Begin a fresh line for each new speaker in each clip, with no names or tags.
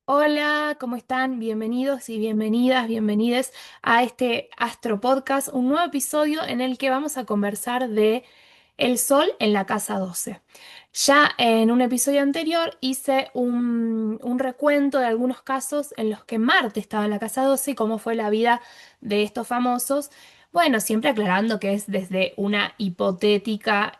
Hola, ¿cómo están? Bienvenidos y bienvenidas, bienvenides a este Astro Podcast, un nuevo episodio en el que vamos a conversar de el Sol en la casa 12. Ya en un episodio anterior hice un recuento de algunos casos en los que Marte estaba en la casa 12 y cómo fue la vida de estos famosos. Bueno, siempre aclarando que es desde una hipotética,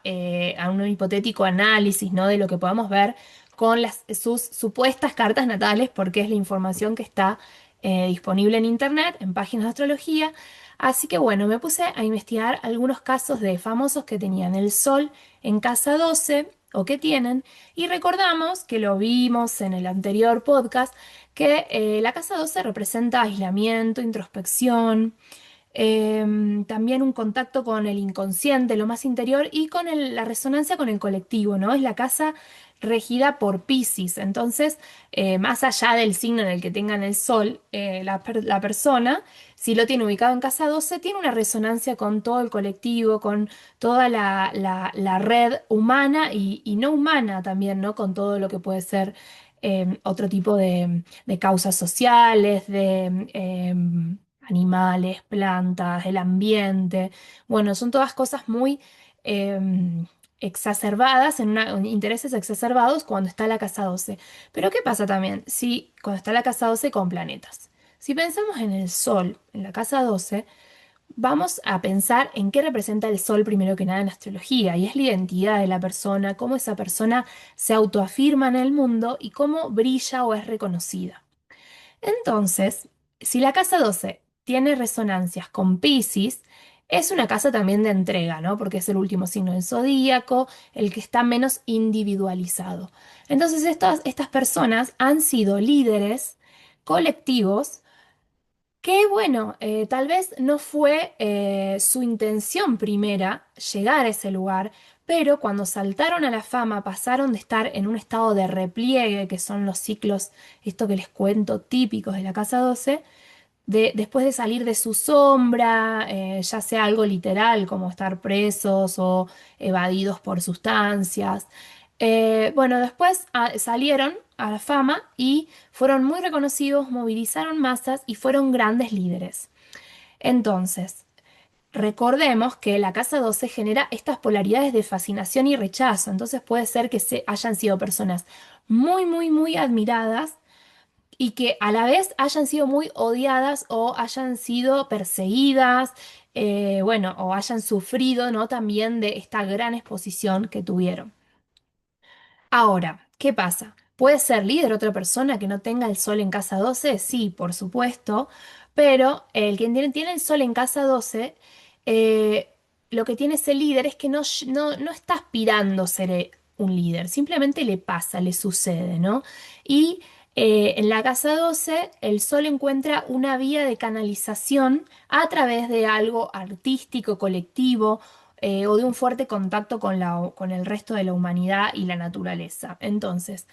a un hipotético análisis, ¿no? De lo que podamos ver con sus supuestas cartas natales, porque es la información que está disponible en internet, en páginas de astrología. Así que bueno, me puse a investigar algunos casos de famosos que tenían el Sol en casa 12 o que tienen, y recordamos que lo vimos en el anterior podcast, que la casa 12 representa aislamiento, introspección, también un contacto con el inconsciente, lo más interior, y con la resonancia con el colectivo, ¿no? Es la casa regida por Piscis. Entonces, más allá del signo en el que tengan el sol, la persona, si lo tiene ubicado en casa 12 tiene una resonancia con todo el colectivo, con toda la red humana y no humana también, ¿no? Con todo lo que puede ser otro tipo de causas sociales, de animales, plantas, el ambiente. Bueno, son todas cosas muy em, exacerbadas, en intereses exacerbados cuando está la casa 12. Pero ¿qué pasa también si cuando está la casa 12 con planetas? Si pensamos en el Sol, en la casa 12, vamos a pensar en qué representa el Sol primero que nada en astrología, y es la identidad de la persona, cómo esa persona se autoafirma en el mundo y cómo brilla o es reconocida. Entonces, si la casa 12 tiene resonancias con Piscis, es una casa también de entrega, ¿no? Porque es el último signo del zodíaco, el que está menos individualizado. Entonces, estas personas han sido líderes colectivos que, bueno, tal vez no fue su intención primera llegar a ese lugar, pero cuando saltaron a la fama pasaron de estar en un estado de repliegue, que son los ciclos, esto que les cuento, típicos de la casa 12, después de salir de su sombra, ya sea algo literal como estar presos o evadidos por sustancias. Bueno, después salieron a la fama y fueron muy reconocidos, movilizaron masas y fueron grandes líderes. Entonces, recordemos que la casa 12 genera estas polaridades de fascinación y rechazo. Entonces puede ser que hayan sido personas muy, muy, muy admiradas y que a la vez hayan sido muy odiadas o hayan sido perseguidas, bueno, o hayan sufrido, ¿no? También de esta gran exposición que tuvieron. Ahora, ¿qué pasa? ¿Puede ser líder otra persona que no tenga el sol en casa 12? Sí, por supuesto, pero el que tiene el sol en casa 12, eh, lo que tiene ese líder es que no está aspirando a ser un líder, simplemente le pasa, le sucede, ¿no? Y en la casa 12, el sol encuentra una vía de canalización a través de algo artístico, colectivo, o de un fuerte contacto con el resto de la humanidad y la naturaleza. Entonces,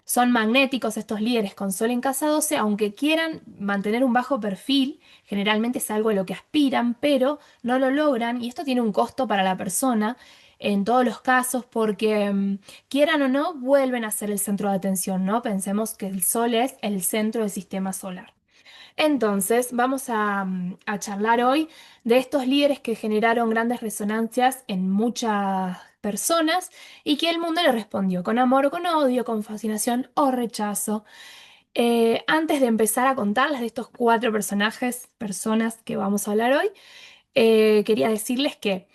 son magnéticos estos líderes con Sol en casa 12, aunque quieran mantener un bajo perfil, generalmente es algo a lo que aspiran, pero no lo logran, y esto tiene un costo para la persona en todos los casos, porque quieran o no, vuelven a ser el centro de atención, ¿no? Pensemos que el Sol es el centro del sistema solar. Entonces, vamos a charlar hoy de estos líderes que generaron grandes resonancias en muchas personas y que el mundo le respondió con amor o con odio, con fascinación o rechazo. Antes de empezar a contarles de estos cuatro personajes, personas que vamos a hablar hoy, quería decirles que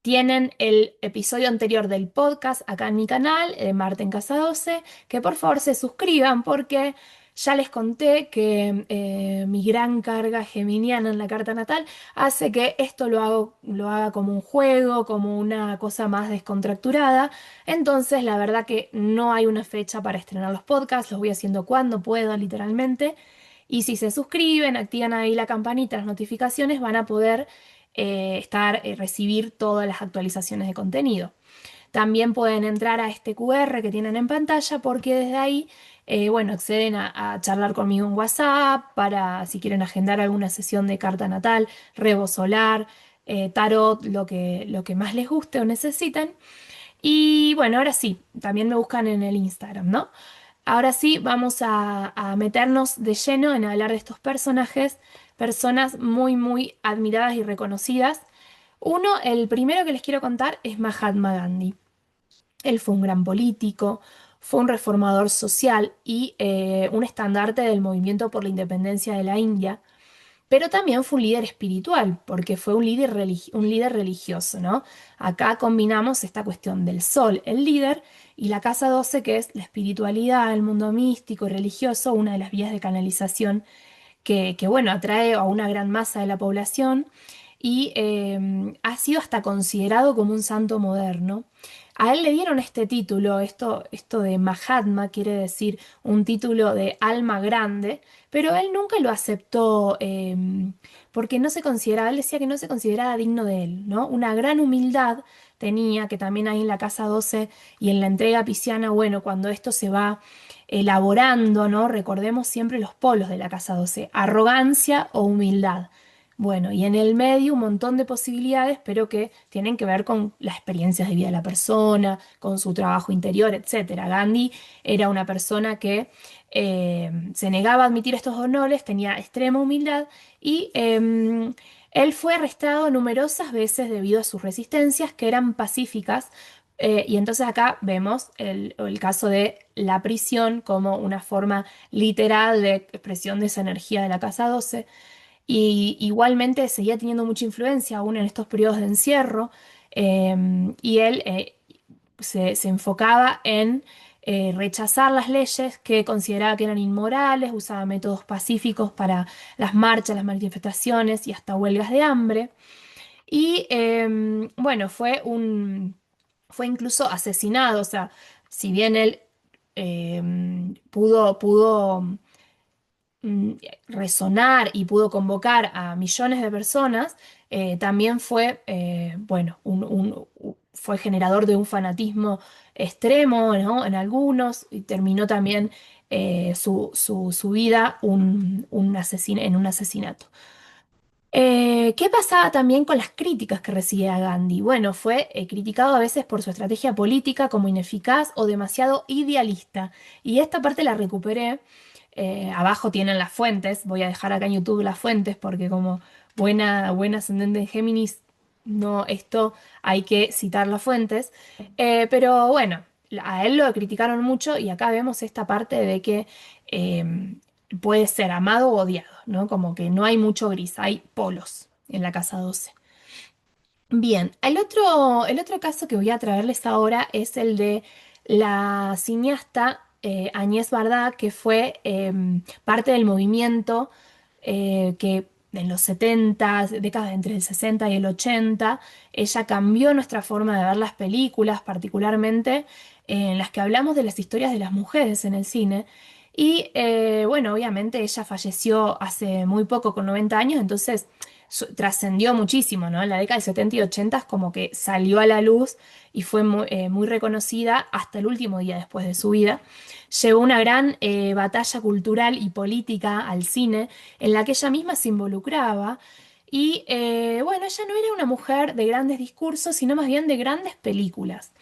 tienen el episodio anterior del podcast acá en mi canal, de Marte en Casa 12, que por favor se suscriban porque ya les conté que mi gran carga geminiana en la carta natal hace que esto lo haga como un juego, como una cosa más descontracturada. Entonces, la verdad que no hay una fecha para estrenar los podcasts, los voy haciendo cuando puedo, literalmente. Y si se suscriben, activan ahí la campanita, las notificaciones, van a poder recibir todas las actualizaciones de contenido. También pueden entrar a este QR que tienen en pantalla porque desde ahí, bueno, acceden a charlar conmigo en WhatsApp para si quieren agendar alguna sesión de carta natal, rebo solar, tarot, lo que más les guste o necesiten. Y bueno, ahora sí, también me buscan en el Instagram, ¿no? Ahora sí, vamos a meternos de lleno en hablar de estos personajes, personas muy, muy admiradas y reconocidas. Uno, el primero que les quiero contar es Mahatma Gandhi. Él fue un gran político, fue un reformador social y un estandarte del movimiento por la independencia de la India, pero también fue un líder espiritual, porque fue un líder religioso, ¿no? Acá combinamos esta cuestión del sol, el líder, y la casa 12, que es la espiritualidad, el mundo místico y religioso, una de las vías de canalización bueno, atrae a una gran masa de la población y ha sido hasta considerado como un santo moderno. A él le dieron este título, esto de Mahatma quiere decir un título de alma grande, pero él nunca lo aceptó porque no se consideraba, él decía que no se consideraba digno de él, ¿no? Una gran humildad tenía, que también ahí en la Casa 12 y en la entrega pisciana, bueno, cuando esto se va elaborando, ¿no? Recordemos siempre los polos de la Casa 12, arrogancia o humildad. Bueno, y en el medio un montón de posibilidades, pero que tienen que ver con las experiencias de vida de la persona, con su trabajo interior, etcétera. Gandhi era una persona que se negaba a admitir estos honores, tenía extrema humildad y él fue arrestado numerosas veces debido a sus resistencias, que eran pacíficas. Y entonces acá vemos el caso de la prisión como una forma literal de expresión de esa energía de la Casa 12. Y igualmente seguía teniendo mucha influencia aún en estos periodos de encierro. Y él se enfocaba en rechazar las leyes que consideraba que eran inmorales, usaba métodos pacíficos para las marchas, las manifestaciones y hasta huelgas de hambre. Y bueno, fue incluso asesinado, o sea, si bien él pudo mm, resonar y pudo convocar a millones de personas, también fue, bueno, fue generador de un fanatismo extremo, ¿no? En algunos, y terminó también su vida en un asesinato. ¿Qué pasaba también con las críticas que recibía Gandhi? Bueno, fue criticado a veces por su estrategia política como ineficaz o demasiado idealista. Y esta parte la recuperé. Abajo tienen las fuentes. Voy a dejar acá en YouTube las fuentes porque como buena ascendente en Géminis, no, esto hay que citar las fuentes. Pero bueno, a él lo criticaron mucho y acá vemos esta parte de que puede ser amado o odiado, ¿no? Como que no hay mucho gris, hay polos en la casa 12. Bien, el otro caso que voy a traerles ahora es el de la cineasta Agnès Varda, que fue parte del movimiento que en los 70, décadas entre el 60 y el 80, ella cambió nuestra forma de ver las películas, particularmente en las que hablamos de las historias de las mujeres en el cine. Y bueno, obviamente ella falleció hace muy poco, con 90 años, entonces trascendió muchísimo, ¿no? En la década de 70 y 80 es como que salió a la luz y fue muy reconocida hasta el último día después de su vida. Llevó una gran batalla cultural y política al cine en la que ella misma se involucraba. Y bueno, ella no era una mujer de grandes discursos, sino más bien de grandes películas.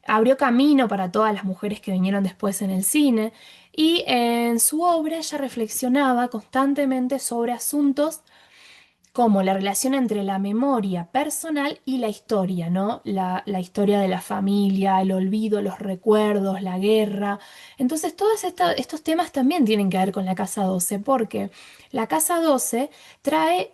Abrió camino para todas las mujeres que vinieron después en el cine y en su obra ella reflexionaba constantemente sobre asuntos como la relación entre la memoria personal y la historia, ¿no? La historia de la familia, el olvido, los recuerdos, la guerra. Entonces, todos estos temas también tienen que ver con la Casa 12, porque la Casa 12 trae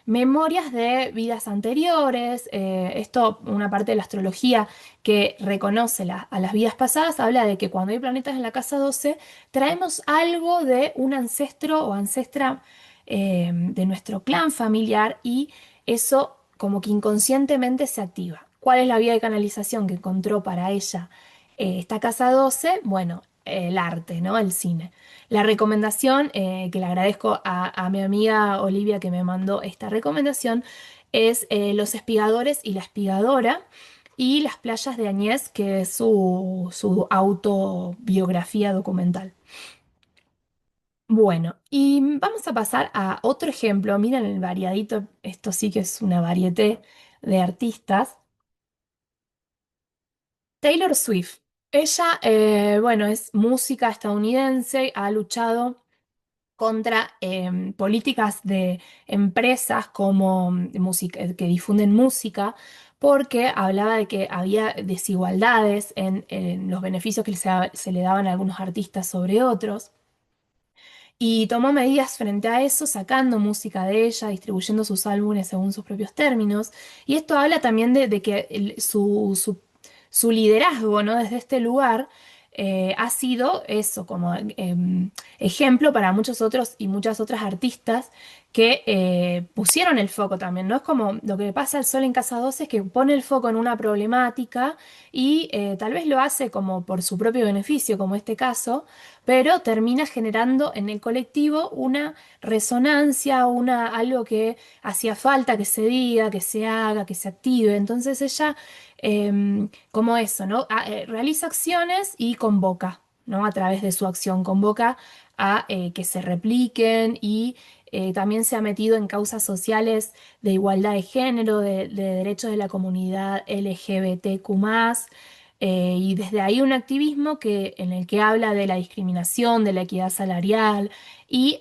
memorias de vidas anteriores. Esto, una parte de la astrología que reconoce a las vidas pasadas, habla de que cuando hay planetas en la Casa 12, traemos algo de un ancestro o ancestra de nuestro clan familiar y eso como que inconscientemente se activa. ¿Cuál es la vía de canalización que encontró para ella esta casa 12? Bueno, el arte, ¿no? El cine. La recomendación, que le agradezco a mi amiga Olivia que me mandó esta recomendación, es Los espigadores y la espigadora y Las playas de Añez, que es su autobiografía documental. Bueno, y vamos a pasar a otro ejemplo. Miren el variadito, esto sí que es una varieté de artistas. Taylor Swift. Ella, bueno, es música estadounidense, ha luchado contra políticas de empresas como que difunden música, porque hablaba de que había desigualdades en los beneficios que se le daban a algunos artistas sobre otros. Y tomó medidas frente a eso, sacando música de ella, distribuyendo sus álbumes según sus propios términos. Y esto habla también de que su liderazgo, ¿no? Desde este lugar ha sido eso, como ejemplo para muchos otros y muchas otras artistas que pusieron el foco también, ¿no? Es como lo que pasa al Sol en Casa 12, es que pone el foco en una problemática y tal vez lo hace como por su propio beneficio, como este caso, pero termina generando en el colectivo una resonancia, algo que hacía falta que se diga, que se haga, que se active. Entonces ella, como eso, ¿no? Realiza acciones y convoca, ¿no? A través de su acción, convoca a que se repliquen y también se ha metido en causas sociales de igualdad de género, de derechos de la comunidad LGBTQ+. Y desde ahí un activismo en el que habla de la discriminación, de la equidad salarial y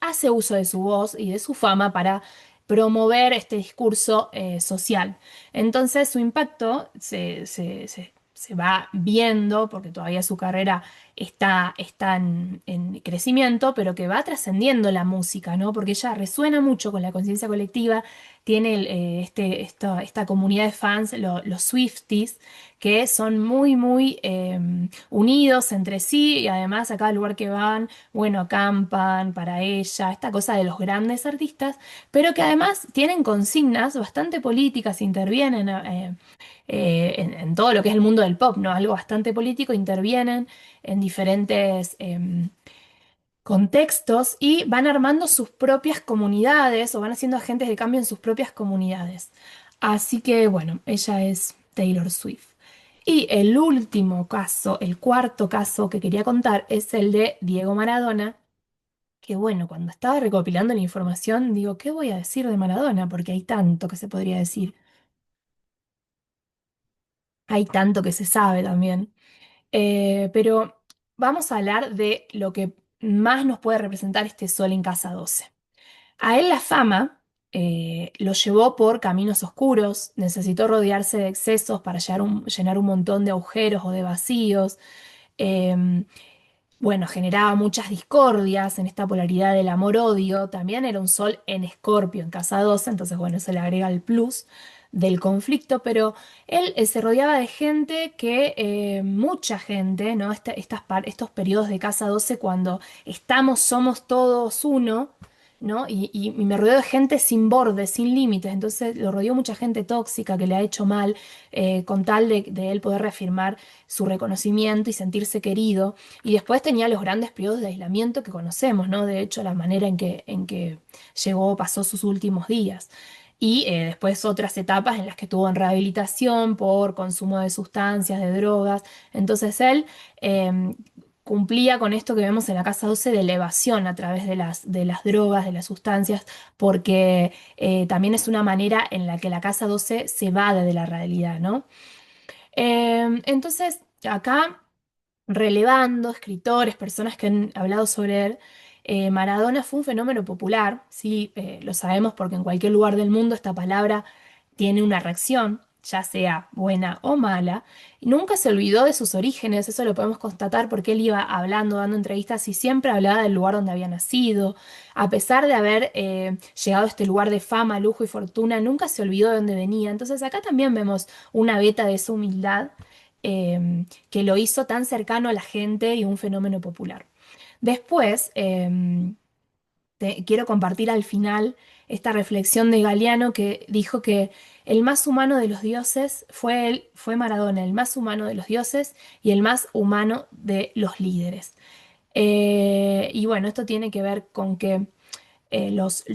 hace uso de su voz y de su fama para promover este discurso social. Entonces su impacto se va viendo, porque todavía su carrera está en crecimiento, pero que va trascendiendo la música, ¿no? Porque ella resuena mucho con la conciencia colectiva, tiene esta comunidad de fans, los Swifties, que son muy, muy unidos entre sí y además a cada lugar que van, bueno, acampan para ella, esta cosa de los grandes artistas, pero que además tienen consignas bastante políticas, intervienen en todo lo que es el mundo del pop, ¿no? Algo bastante político, intervienen en diferentes contextos y van armando sus propias comunidades o van haciendo agentes de cambio en sus propias comunidades. Así que bueno, ella es Taylor Swift. Y el último caso, el cuarto caso que quería contar es el de Diego Maradona, que bueno, cuando estaba recopilando la información, digo, ¿qué voy a decir de Maradona? Porque hay tanto que se podría decir, hay tanto que se sabe también. Pero vamos a hablar de lo que más nos puede representar este Sol en Casa 12. A él la fama lo llevó por caminos oscuros, necesitó rodearse de excesos para llenar un montón de agujeros o de vacíos. Em, bueno, generaba muchas discordias en esta polaridad del amor-odio. También era un sol en Escorpio, en casa 12, entonces, bueno, se le agrega el plus del conflicto, pero él se rodeaba de gente mucha gente, ¿no? Estos periodos de casa 12 cuando somos todos uno, ¿no? Y me rodeo de gente sin bordes, sin límites, entonces lo rodeó mucha gente tóxica que le ha hecho mal, con tal de él poder reafirmar su reconocimiento y sentirse querido. Y después tenía los grandes periodos de aislamiento que conocemos, ¿no? De hecho, la manera en que pasó sus últimos días. Y después otras etapas en las que estuvo en rehabilitación por consumo de sustancias, de drogas. Entonces él cumplía con esto que vemos en la Casa 12 de elevación a través de las drogas, de las sustancias, porque también es una manera en la que la Casa 12 se evade de la realidad, ¿no? Entonces, acá relevando escritores, personas que han hablado sobre él, Maradona fue un fenómeno popular, sí, lo sabemos porque en cualquier lugar del mundo esta palabra tiene una reacción, ya sea buena o mala. Y nunca se olvidó de sus orígenes, eso lo podemos constatar porque él iba hablando, dando entrevistas y siempre hablaba del lugar donde había nacido. A pesar de haber llegado a este lugar de fama, lujo y fortuna, nunca se olvidó de dónde venía. Entonces acá también vemos una beta de su humildad que lo hizo tan cercano a la gente y un fenómeno popular. Después, quiero compartir al final esta reflexión de Galeano que dijo que el más humano de los dioses fue Maradona, el más humano de los dioses y el más humano de los líderes. Y bueno, esto tiene que ver con que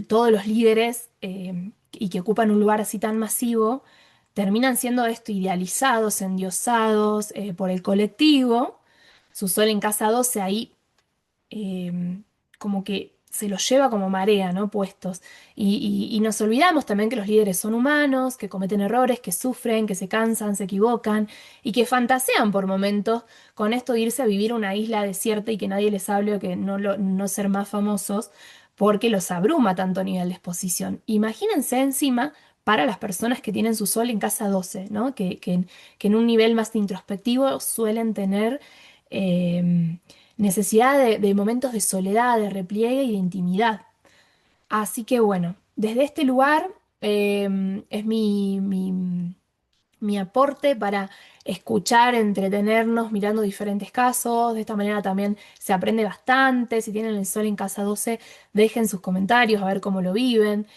todos los líderes y que ocupan un lugar así tan masivo terminan siendo esto idealizados, endiosados por el colectivo. Su Sol en Casa 12 ahí como que se los lleva como marea, ¿no? Puestos. Y nos olvidamos también que los líderes son humanos, que cometen errores, que sufren, que se cansan, se equivocan y que fantasean por momentos con esto de irse a vivir a una isla desierta y que nadie les hable o que no ser más famosos porque los abruma tanto a nivel de exposición. Imagínense encima para las personas que tienen su sol en casa 12, ¿no? Que en un nivel más introspectivo suelen tener necesidad de momentos de soledad, de repliegue y de intimidad. Así que bueno, desde este lugar es mi aporte para escuchar, entretenernos mirando diferentes casos. De esta manera también se aprende bastante. Si tienen el sol en casa 12, dejen sus comentarios a ver cómo lo viven.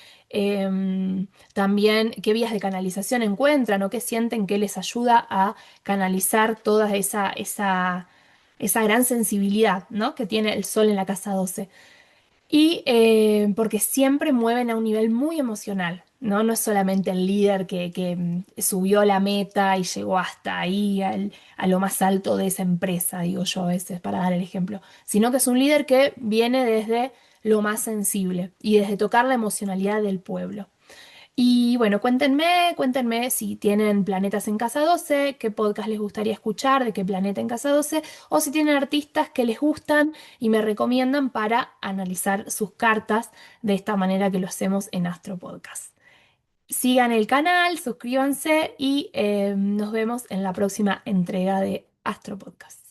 También qué vías de canalización encuentran o qué sienten que les ayuda a canalizar toda esa gran sensibilidad, ¿no? que tiene el sol en la casa 12. Y porque siempre mueven a un nivel muy emocional, ¿no? No es solamente el líder que subió la meta y llegó hasta ahí, a lo más alto de esa empresa, digo yo a veces, para dar el ejemplo, sino que es un líder que viene desde lo más sensible y desde tocar la emocionalidad del pueblo. Y bueno, cuéntenme si tienen planetas en casa 12, qué podcast les gustaría escuchar, de qué planeta en casa 12, o si tienen artistas que les gustan y me recomiendan para analizar sus cartas de esta manera que lo hacemos en Astro Podcast. Sigan el canal, suscríbanse y nos vemos en la próxima entrega de Astro Podcast.